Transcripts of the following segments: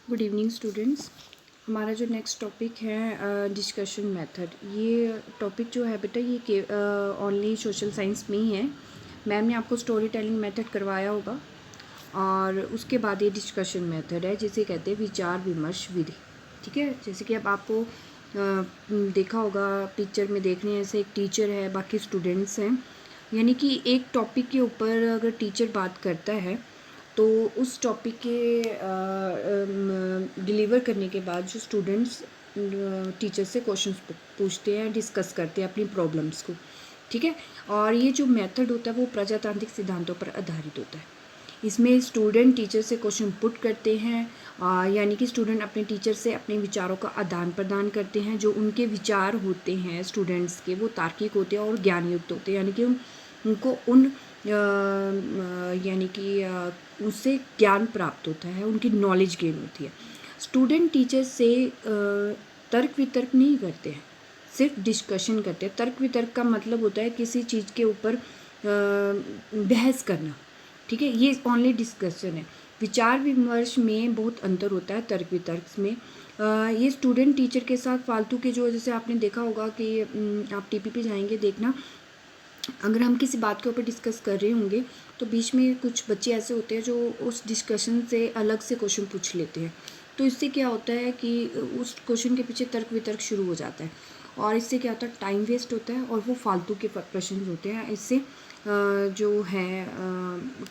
Good evening students. हमारा जो next topic है डिस्कशन मेथड। ये टॉपिक जो है बेटा ये ओनली सोशल साइंस में ही है। मैम ने आपको स्टोरी टेलिंग मेथड करवाया होगा और उसके बाद ये डिस्कशन मेथड है जिसे कहते हैं विचार विमर्श विधि। ठीक है, जैसे कि अब आपको देखा होगा पिक्चर में देखने जैसे एक टीचर है, बाकी स्टूडेंट्स हैं। यानी कि एक टॉपिक के ऊपर अगर टीचर बात करता है तो उस टॉपिक के डिलीवर करने के बाद जो स्टूडेंट्स टीचर से क्वेश्चंस पूछते हैं, डिस्कस करते हैं अपनी प्रॉब्लम्स को। ठीक है, और ये जो मेथड होता है वो प्रजातांत्रिक सिद्धांतों पर आधारित होता है। इसमें स्टूडेंट टीचर से क्वेश्चन पुट करते हैं, यानी कि स्टूडेंट अपने टीचर से अपने विचारों का आदान प्रदान करते हैं। जो उनके विचार होते हैं स्टूडेंट्स के वो तार्किक होते हैं और ज्ञानयुक्त होते हैं, यानी कि उनको उन यानी कि उससे ज्ञान प्राप्त होता है, उनकी नॉलेज गेन होती है। स्टूडेंट टीचर से तर्क वितर्क नहीं करते हैं, सिर्फ डिस्कशन करते हैं। तर्क वितर्क का मतलब होता है किसी चीज़ के ऊपर बहस करना। ठीक है, ये ओनली डिस्कशन है। विचार विमर्श में बहुत अंतर होता है तर्क वितर्क में। ये स्टूडेंट टीचर के साथ फालतू के जो, जैसे आपने देखा होगा कि आप टीपी पे जाएंगे देखना, अगर हम किसी बात के ऊपर डिस्कस कर रहे होंगे तो बीच में कुछ बच्चे ऐसे होते हैं जो उस डिस्कशन से अलग से क्वेश्चन पूछ लेते हैं। तो इससे क्या होता है कि उस क्वेश्चन के पीछे तर्क वितर्क शुरू हो जाता है और इससे क्या होता है, टाइम वेस्ट होता है और वो फालतू के प्रश्न होते हैं। इससे जो है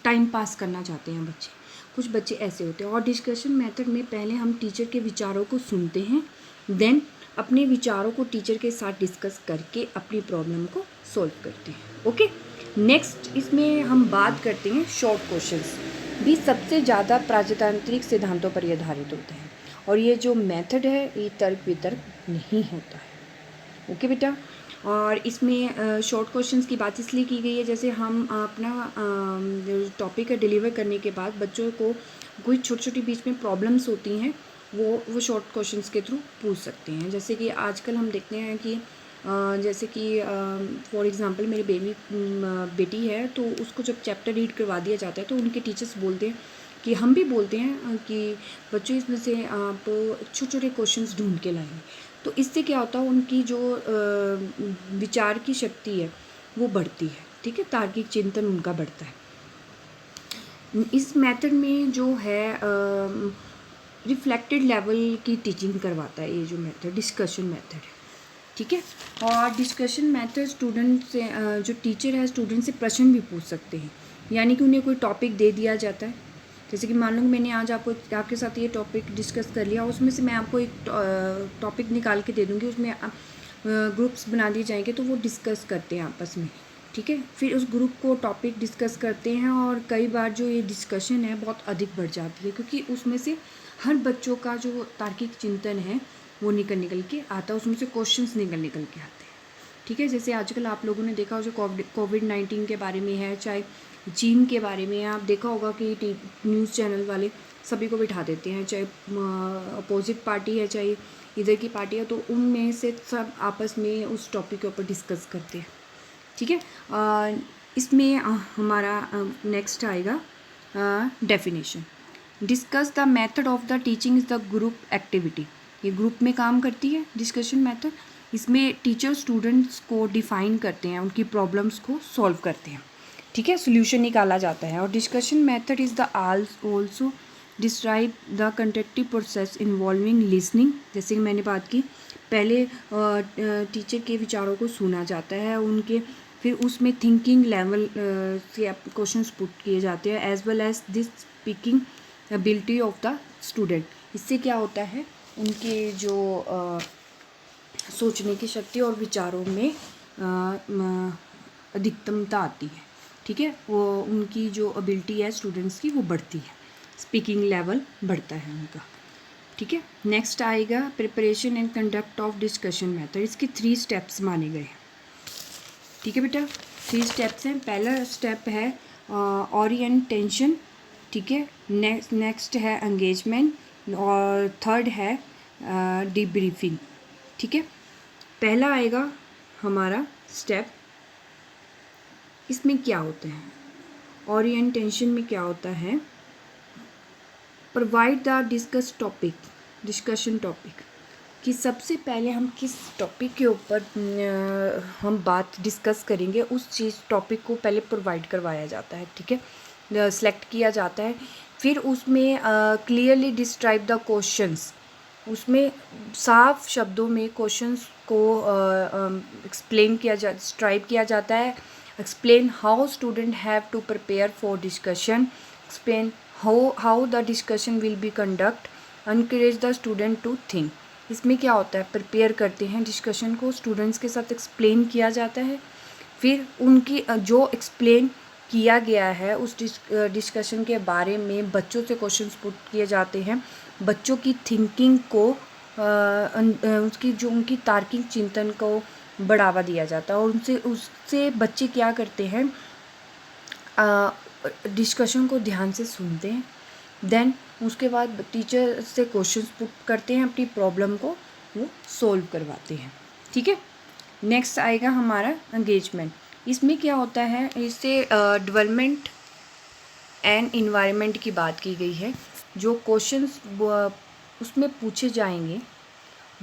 टाइम पास करना चाहते हैं बच्चे, कुछ बच्चे ऐसे होते हैं। और डिस्कशन मेथड में पहले हम टीचर के विचारों को सुनते हैं, देन अपने विचारों को टीचर के साथ डिस्कस करके अपनी प्रॉब्लम को सॉल्व करते हैं। ओके, नेक्स्ट इसमें हम बात करते हैं शॉर्ट क्वेश्चंस। भी सबसे ज़्यादा प्रजातांत्रिक सिद्धांतों पर आधारित होते हैं और ये जो मेथड है ये तर्क वितर्क नहीं होता है। ओके बेटा, और इसमें शॉर्ट क्वेश्चंस की बात इसलिए की गई है, जैसे हम अपना टॉपिक डिलीवर करने के बाद बच्चों को कोई छोटी छोटी बीच में प्रॉब्लम्स होती हैं वो शॉर्ट क्वेश्चंस के थ्रू पूछ सकते हैं। जैसे कि आजकल हम देखते हैं कि जैसे कि फॉर एग्ज़ाम्पल मेरी बेटी है तो उसको जब चैप्टर रीड करवा दिया जाता है तो उनके टीचर्स बोलते हैं कि हम भी बोलते हैं कि बच्चों इसमें से आप छोटे छोटे क्वेश्चंस ढूंढ के लाएंगे। तो इससे क्या होता है, उनकी जो विचार की शक्ति है वो बढ़ती है। ठीक है, तार्किक चिंतन उनका बढ़ता है। इस मेथड में जो है रिफ्लेक्टेड लेवल की टीचिंग करवाता है ये जो मेथड डिस्कशन मेथड है। ठीक है, और डिस्कशन मेथड स्टूडेंट से जो टीचर है स्टूडेंट से प्रश्न भी पूछ सकते हैं। यानी कि उन्हें कोई टॉपिक दे दिया जाता है, जैसे कि मान लो मैंने आज आपके साथ ये टॉपिक डिस्कस कर लिया, उसमें से मैं आपको एक टॉपिक निकाल के दे दूँगी, उसमें ग्रुप्स बना दिए जाएंगे तो वो डिस्कस करते हैं आपस में। ठीक है, फिर उस ग्रुप को टॉपिक डिस्कस करते हैं और कई बार जो ये डिस्कशन है बहुत अधिक बढ़ जाती है क्योंकि उसमें से हर बच्चों का जो तार्किक चिंतन है वो निकल के आता है, उसमें से क्वेश्चंस निकल के आते हैं। ठीक है, जैसे आजकल आप लोगों ने देखा हो जो कोविड-19 के बारे में है, चाहे चीन के बारे में है, आप देखा होगा कि न्यूज़ चैनल वाले सभी को बिठा देते हैं, चाहे अपोजिट पार्टी है चाहे इधर की पार्टी है, तो उनमें से सब आपस में उस टॉपिक के ऊपर डिस्कस करते हैं। ठीक है, इसमें हमारा नेक्स्ट आएगा definition. Discuss the method of the teaching is the group activity. ये ग्रुप में काम करती है डिस्कशन मेथड। इसमें टीचर स्टूडेंट्स को डिफाइन करते हैं, उनकी प्रॉब्लम्स को सॉल्व करते हैं। ठीक है, सोल्यूशन निकाला जाता है। और discussion method is the also describe the constructive process involving listening. जैसे कि मैंने बात की, पहले टीचर के विचारों को सुना जाता है, उनके फिर उसमें थिंकिंग लेवल से क्वेश्चंस पुट किए जाते हैं, as well as this speaking ability of the student. इससे क्या होता है, उनके जो सोचने की शक्ति और विचारों में अधिकतमता आती है। ठीक है, वो उनकी जो एबिलिटी है स्टूडेंट्स की वो बढ़ती है, स्पीकिंग लेवल बढ़ता है उनका। ठीक है, नेक्स्ट आएगा preparation and conduct of discussion method. इसके 3 स्टेप्स माने गए हैं। ठीक है बेटा, 3 स्टेप्स हैं। पहला स्टेप है ओरिएंटेशन। ठीक है, नेक्स्ट है एंगेजमेंट और थर्ड है डिब्रीफिंग। ठीक है, पहला आएगा हमारा स्टेप। इसमें क्या होता है, ओरिएंटेशन में क्या होता है, प्रोवाइड द डिस्कशन टॉपिक, कि सबसे पहले हम किस टॉपिक के ऊपर हम बात डिस्कस करेंगे, उस चीज़ टॉपिक को पहले प्रोवाइड करवाया जाता है, ठीक है, सेलेक्ट किया जाता है। फिर उसमें क्लियरली डिस्क्राइब द क्वेश्चंस, उसमें साफ शब्दों में क्वेश्चंस को एक्सप्लेन डिस्क्राइब किया जाता है। Explain how student have to prepare for discussion, explain how the discussion will be conduct, encourage the student to think. इसमें क्या होता है, प्रिपेयर करते हैं डिस्कशन को, स्टूडेंट्स के साथ एक्सप्लेन किया जाता है। फिर उनकी जो एक्सप्लेन किया गया है उस डिस्कशन के बारे में बच्चों से क्वेश्चंस पुट किए जाते हैं। बच्चों की थिंकिंग को उसकी जो उनकी तार्किक चिंतन को बढ़ावा दिया जाता है, और उससे बच्चे क्या करते हैं, डिस्कशन को ध्यान से सुनते हैं। देन उसके बाद टीचर से क्वेश्चंस पुट करते हैं, अपनी प्रॉब्लम को वो सोल्व करवाते हैं, ठीक है। नेक्स्ट आएगा हमारा एंगेजमेंट। इसमें क्या होता है, इससे डेवलपमेंट एंड इन्वायरमेंट की बात की गई है। जो क्वेश्चंस उसमें पूछे जाएंगे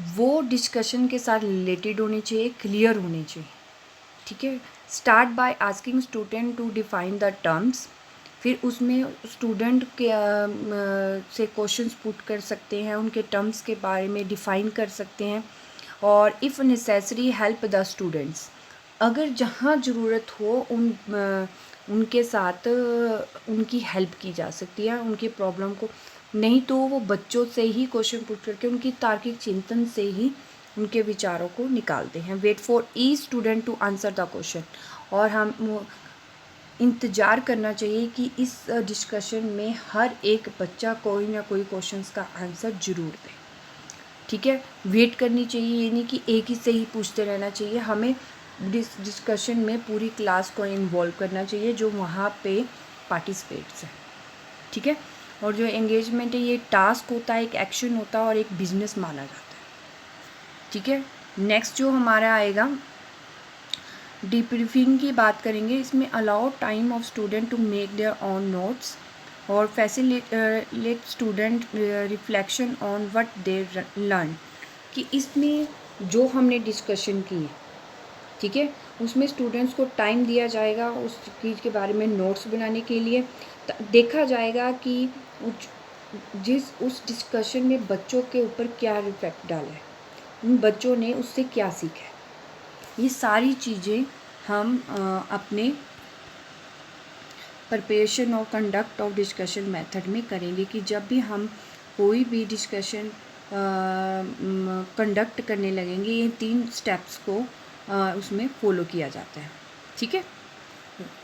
वो डिस्कशन के साथ रिलेटेड होने चाहिए, क्लियर होने चाहिए, ठीक है। Start by asking student to define the terms, फिर उसमें स्टूडेंट के से क्वेश्चंस पुट कर सकते हैं, उनके टर्म्स के बारे में डिफ़ाइन कर सकते हैं। और if necessary help the students, अगर जहाँ ज़रूरत हो उनके साथ उनकी हेल्प की जा सकती है, उनकी प्रॉब्लम को। नहीं तो वो बच्चों से ही क्वेश्चन पुट करके उनकी तार्किक चिंतन से ही उनके विचारों को निकालते हैं। Wait for each student to answer the question, और हम इंतज़ार करना चाहिए कि इस डिस्कशन में हर एक बच्चा कोई ना कोई क्वेश्चंस का आंसर ज़रूर दे, ठीक है। वेट करनी चाहिए, ये नहीं कि एक ही से ही पूछते रहना चाहिए। हमें डिस्कशन में पूरी क्लास को इन्वॉल्व करना चाहिए जो वहाँ पे पार्टिसिपेट्स हैं, ठीक है। और जो एंगेजमेंट है ये टास्क होता है, एक एक्शन होता है और एक बिजनेस माना जाता है, ठीक है। नेक्स्ट जो हमारा आएगा डीब्रीफिंग की बात करेंगे। इसमें allow time of student to make their own notes और facilitate student reflection on what they learn, कि इसमें जो हमने डिस्कशन की है, ठीक है, उसमें स्टूडेंट्स को टाइम दिया जाएगा उस चीज़ के बारे में नोट्स बनाने के लिए। देखा जाएगा कि उस डिस्कशन में बच्चों के ऊपर क्या इफेक्ट डाला है, उन बच्चों ने उससे क्या सीखा है। ये सारी चीज़ें हम अपने प्रिपरेशन और कंडक्ट ऑफ डिस्कशन मेथड में करेंगे, कि जब भी हम कोई भी डिस्कशन कंडक्ट करने लगेंगे ये 3 स्टेप्स को उसमें फॉलो किया जाता है, ठीक है।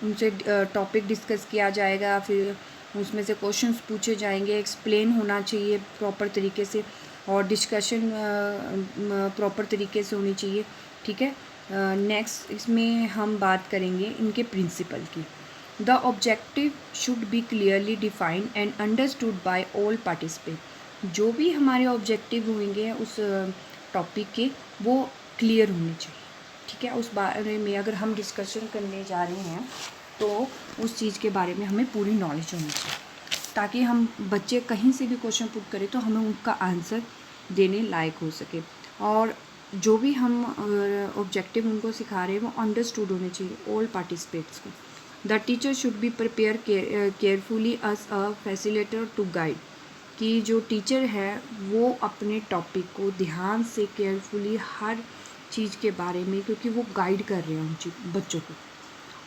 उनसे टॉपिक डिस्कस किया जाएगा, फिर उसमें से क्वेश्चंस पूछे जाएंगे, एक्सप्लेन होना चाहिए प्रॉपर तरीके से, और डिस्कशन प्रॉपर तरीके से होनी चाहिए, ठीक है। नेक्स्ट इसमें हम बात करेंगे इनके प्रिंसिपल की। The objective should be clearly defined and understood by all participant. जो भी हमारे ऑब्जेक्टिव होंगे उस टॉपिक के वो क्लियर होने चाहिए, ठीक है। उस बारे में अगर हम डिस्कशन करने जा रहे हैं तो उस चीज़ के बारे में हमें पूरी नॉलेज होनी चाहिए, ताकि हम बच्चे कहीं से भी क्वेश्चन पुट करें तो हमें उनका आंसर देने लायक हो सके। और जो भी हम ऑब्जेक्टिव उनको सिखा रहे हैं वो अंडरस्टूड होने चाहिए ऑल पार्टिसिपेट्स को। The teacher should be prepare carefully as a facilitator to guide, कि जो टीचर है वो अपने टॉपिक को ध्यान से केयरफुली हर चीज़ के बारे में, क्योंकि वो गाइड कर रहे हैं उन बच्चों को।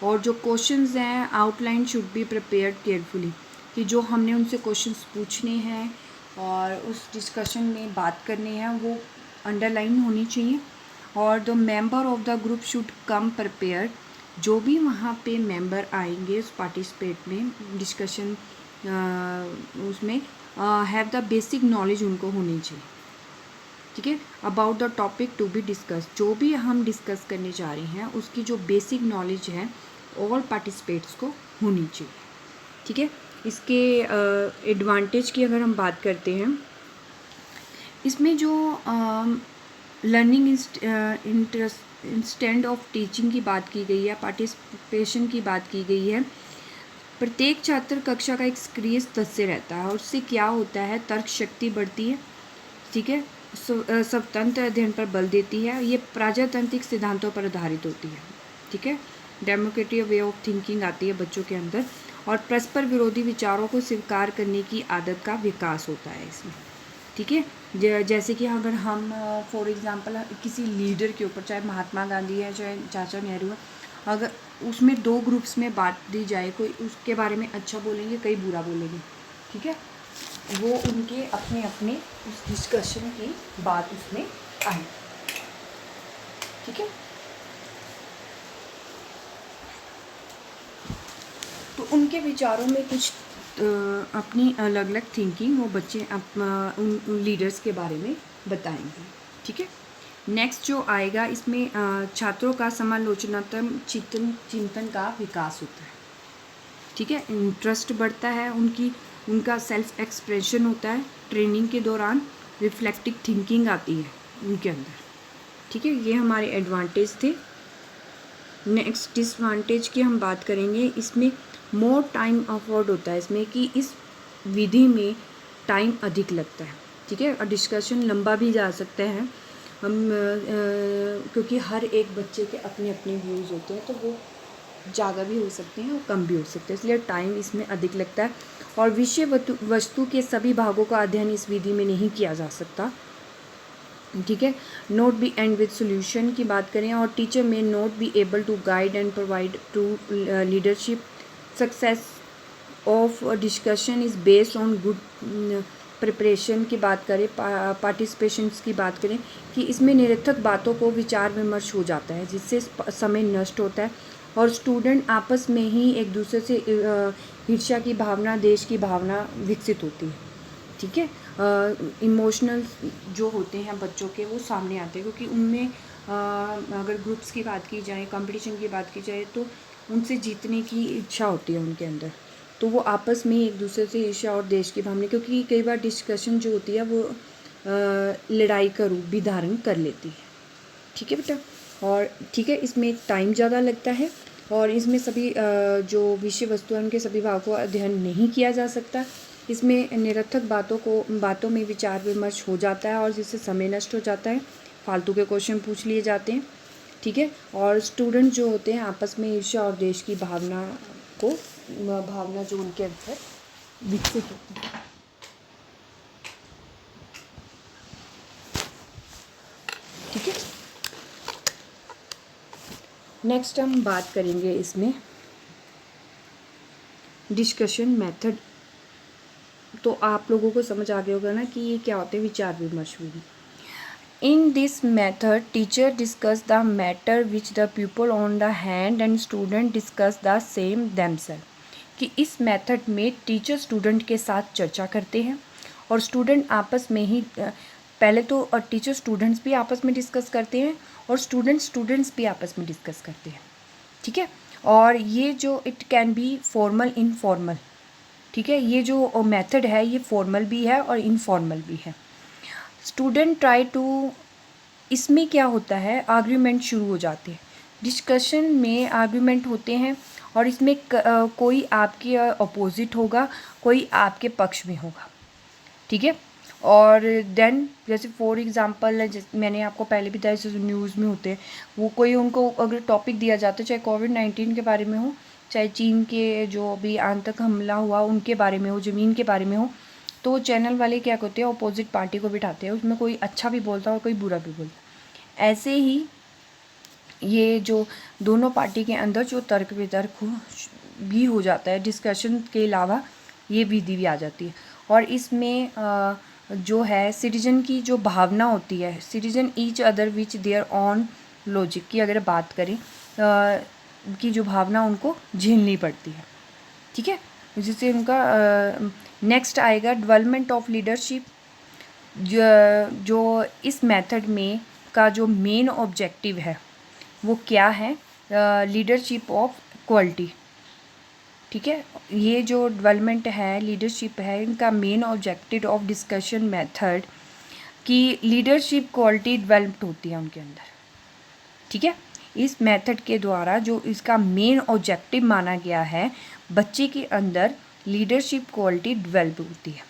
और जो क्वेश्चंस हैं outline should be prepared carefully, कि जो हमने उनसे क्वेश्चंस पूछने हैं और उस डिस्कशन में बात करनी है वो अंडरलाइन होनी चाहिए। और the member of the group should come prepared, जो भी वहाँ पे मेंबर आएंगे उस पार्टिसिपेट में डिस्कशन उसमें हैव द बेसिक नॉलेज उनको होनी चाहिए, ठीक है, about the topic to be discuss. जो भी हम डिस्कस करने जा रहे हैं उसकी जो बेसिक नॉलेज है ऑल पार्टिसिपेट्स को होनी चाहिए, ठीक है। इसके एडवांटेज की अगर हम बात करते हैं, इसमें जो लर्निंग इंस्टेंट ऑफ टीचिंग की बात की गई है, पार्टिसिपेशन की बात की गई है, प्रत्येक छात्र कक्षा का एक सक्रिय सदस्य रहता है और उससे क्या होता है, तर्क शक्ति बढ़ती है, ठीक है, स्वतंत्र अध्ययन पर बल देती है, ये प्रजातांत्रिक सिद्धांतों पर आधारित होती है, ठीक है, डेमोक्रेटिक वे ऑफ थिंकिंग आती है बच्चों के अंदर, और परस्पर विरोधी विचारों को स्वीकार करने की आदत का विकास होता है इसमें, ठीक है। जैसे कि अगर हम फॉर एग्जांपल किसी लीडर के ऊपर, चाहे महात्मा गांधी है चाहे चाचा नेहरू है, अगर उसमें दो ग्रुप्स में बांट दी जाए, कोई उसके बारे में अच्छा बोलेंगे, कई बुरा बोलेंगे, ठीक है, वो उनके अपने अपने उस डिस्कशन की बात उसमें आए, ठीक है। तो उनके विचारों में कुछ अपनी अलग अलग थिंकिंग वो बच्चे उन लीडर्स के बारे में बताएंगे, ठीक है। नेक्स्ट जो आएगा इसमें छात्रों का समालोचनात्मक चिंतन का विकास होता है, ठीक है, इंटरेस्ट बढ़ता है, उनका सेल्फ एक्सप्रेशन होता है, ट्रेनिंग के दौरान रिफ्लेक्टिव थिंकिंग आती है उनके अंदर, ठीक है। ये हमारे एडवांटेज थे। नेक्स्ट डिसवांटेज की हम बात करेंगे, इसमें मोर टाइम अफोर्ड होता है इसमें, कि इस विधि में टाइम अधिक लगता है, ठीक है, और डिस्कशन लंबा भी जा सकता है, हम क्योंकि हर एक बच्चे के अपने अपने व्यूज़ होते हैं, तो वो ज़्यादा भी हो सकते हैं और कम भी हो सकते हैं, इसलिए टाइम इसमें अधिक लगता है, और विषय वस्तु के सभी भागों का अध्ययन इस विधि में नहीं किया जा सकता, ठीक है। Not be end with solution की बात करें, और टीचर में not be able to guide and provide to leadership, success of discussion is based on good preparation की बात करें, पार्टिसिपेशंस की बात करें, कि इसमें निरर्थक बातों को विचार विमर्श हो जाता है, जिससे समय नष्ट होता है, और स्टूडेंट आपस में ही एक दूसरे से ईर्ष्या की भावना, देश की भावना विकसित होती है, ठीक है। इमोशनल जो होते हैं बच्चों के वो सामने आते हैं, क्योंकि उनमें अगर ग्रुप्स की बात की जाए, कंपटीशन की बात की जाए, तो उनसे जीतने की इच्छा होती है उनके अंदर, तो वो आपस में एक दूसरे से ईर्ष्या और देश की भावना, क्योंकि कई बार डिस्कशन जो होती है वो लड़ाई का रूप भी धारण कर लेती है, ठीक है बेटा। और ठीक है, इसमें टाइम ज़्यादा लगता है, और इसमें सभी जो विषय वस्तु है उनके सभी भागों का अध्ययन नहीं किया जा सकता, इसमें निरर्थक बातों में विचार विमर्श हो जाता है, और जिससे समय नष्ट हो जाता है, फालतू के क्वेश्चन पूछ लिए जाते हैं, ठीक है, और स्टूडेंट जो होते हैं आपस में ईर्ष्या और देश की भावना जो उनके अंदर विकसित होती है, ठीक है। नेक्स्ट हम बात करेंगे इसमें डिस्कशन मेथड, तो आप लोगों को समझ आ गया होगा ना कि ये क्या होते हैं, विचार विमर्श विधि। In this method, teacher discuss the matter which the pupil on the hand and student discuss the same themselves, कि इस मेथड में टीचर स्टूडेंट के साथ चर्चा करते हैं, और स्टूडेंट आपस में ही पहले तो टीचर स्टूडेंट्स भी आपस में डिस्कस करते हैं, और स्टूडेंट्स भी आपस में डिस्कस करते हैं, ठीक है। और ये जो it can be formal informal, ठीक है, ये जो मेथड है ये फॉर्मल भी है और इनफॉर्मल भी है। स्टूडेंट ट्राई टू, इसमें क्या होता है, आर्ग्यूमेंट शुरू हो जाते हैं, डिस्कशन में आर्ग्यूमेंट होते हैं, और इसमें कोई आपके अपोजिट होगा, कोई आपके पक्ष में होगा, ठीक है। और देन जैसे फॉर एग्जांपल मैंने आपको पहले भी बताया, जैसे न्यूज़ में होते हैं, वो कोई उनको अगर टॉपिक दिया जाता है, चाहे कोविड-19 के बारे में हो, चाहे चीन के जो भी आतंक हमला हुआ उनके बारे में हो, ज़मीन के बारे में हो, तो चैनल वाले क्या करते हैं, अपोजिट पार्टी को बिठाते हैं, उसमें कोई अच्छा भी बोलता है और कोई बुरा भी बोलता है। ऐसे ही ये जो दोनों पार्टी के अंदर जो तर्क वितर्क भी हो जाता है, डिस्कशन के अलावा ये विधि भी आ जाती है, और इसमें जो है सिटीजन की जो भावना होती है, citizen each other which there on logic की अगर बात करें, की जो भावना उनको झेलनी पड़ती है, ठीक है, जिससे उनका नेक्स्ट आएगा डेवलपमेंट ऑफ लीडरशिप, जो इस मेथड में का जो मेन ऑब्जेक्टिव है वो क्या है, लीडरशिप ऑफ क्वालिटी, ठीक है। ये जो डेवलपमेंट है, लीडरशिप है, इनका main objective of discussion method की लीडरशिप क्वालिटी डेवलप्ड होती है उनके अंदर, ठीक है। इस मेथड के द्वारा जो इसका मेन ऑब्जेक्टिव माना गया है, बच्चे के अंदर लीडरशिप क्वालिटी डेवलप होती है।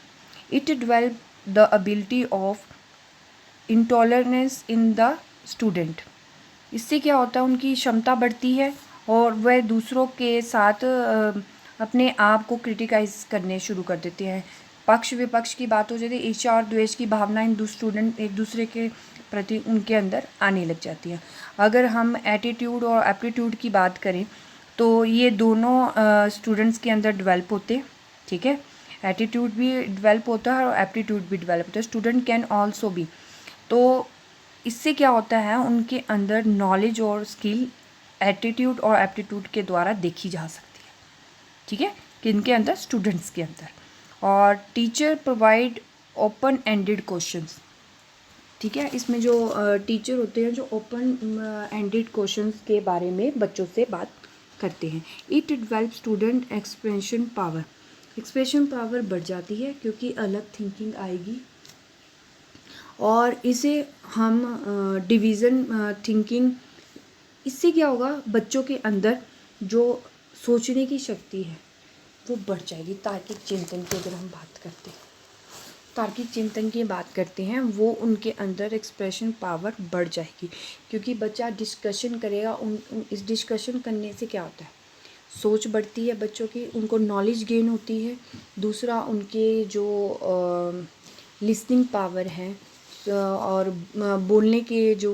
It develop the ability of intolerance in the student. इससे क्या होता है, उनकी क्षमता बढ़ती है और वह दूसरों के साथ अपने आप को क्रिटिकाइज करने शुरू कर देते हैं। पक्ष विपक्ष की बात हो जाती है, ईर्ष्या और द्वेष की भावना इन स्टूडेंट एक दूसरे के प्रति उनके अंदर आने लग जाती है। अगर हम एटीट्यूड और एप्टीट्यूड की बात करें तो ये दोनों स्टूडेंट्स के अंदर डेवलप होते हैं, ठीक है। एटीट्यूड भी डेवलप होता है और एप्टीट्यूड भी डेवलप होता है। स्टूडेंट कैन ऑल्सो बी, तो इससे क्या होता है, उनके अंदर नॉलेज और स्किल एटीट्यूड और एप्टीट्यूड के द्वारा देखी जा सकती है, ठीक है, किनके अंदर, स्टूडेंट्स के अंदर। और teacher provide open ended questions, ठीक है। इसमें जो टीचर होते हैं जो ओपन एंडेड क्वेश्चंस के बारे में बच्चों से बात करते हैं। It develop student expression power, expression power बढ़ जाती है क्योंकि अलग थिंकिंग आएगी और इसे हम डिवीज़न थिंकिंग, इससे क्या होगा, बच्चों के अंदर जो सोचने की शक्ति है वो बढ़ जाएगी। तार्किक चिंतन की अगर हम बात करते हैं, तार्किक चिंतन की बात करते हैं, वो उनके अंदर एक्सप्रेशन पावर बढ़ जाएगी क्योंकि बच्चा डिस्कशन करेगा। इस डिस्कशन करने से क्या होता है, सोच बढ़ती है बच्चों की, उनको नॉलेज गेन होती है। दूसरा, उनके जो लिसनिंग पावर है और बोलने के जो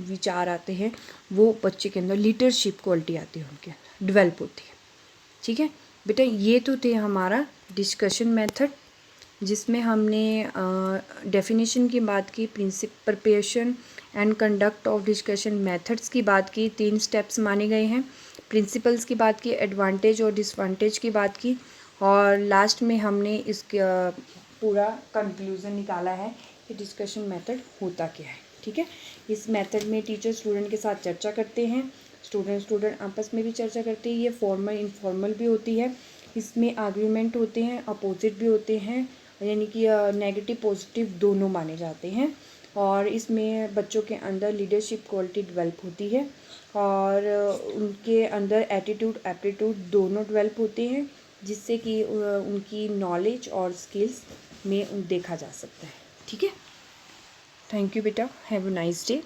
विचार आते हैं वो बच्चे के अंदर, लीडरशिप क्वालिटी आती है उनके अंदर, डेवलप होती है, ठीक है बेटा। ये तो थे हमारा डिस्कशन मेथड, जिसमें हमने डेफिनेशन की बात की, preparation and conduct of discussion methods की बात की, 3 स्टेप्स माने गए हैं, प्रिंसिपल्स की बात की, एडवांटेज और डिसवांटेज की बात की, और लास्ट में हमने इसका पूरा कंक्लूज़न निकाला है कि डिस्कशन मेथड होता क्या है, ठीक है। इस मेथड में टीचर स्टूडेंट के साथ चर्चा करते हैं, स्टूडेंट आपस में भी चर्चा करते हैं, ये फॉर्मल इनफॉर्मल भी होती है। इसमें आर्ग्यूमेंट होते हैं, अपोजिट भी होते हैं, यानी कि नेगेटिव पॉजिटिव दोनों माने जाते हैं। और इसमें बच्चों के अंदर लीडरशिप क्वालिटी डेवलप होती है और उनके अंदर एटीट्यूड एप्टीट्यूड दोनों डेवलप होते हैं, जिससे कि उनकी नॉलेज और स्किल्स में देखा जा सकता है, ठीक है। थैंक यू बेटा, हैव अ नाइस डे।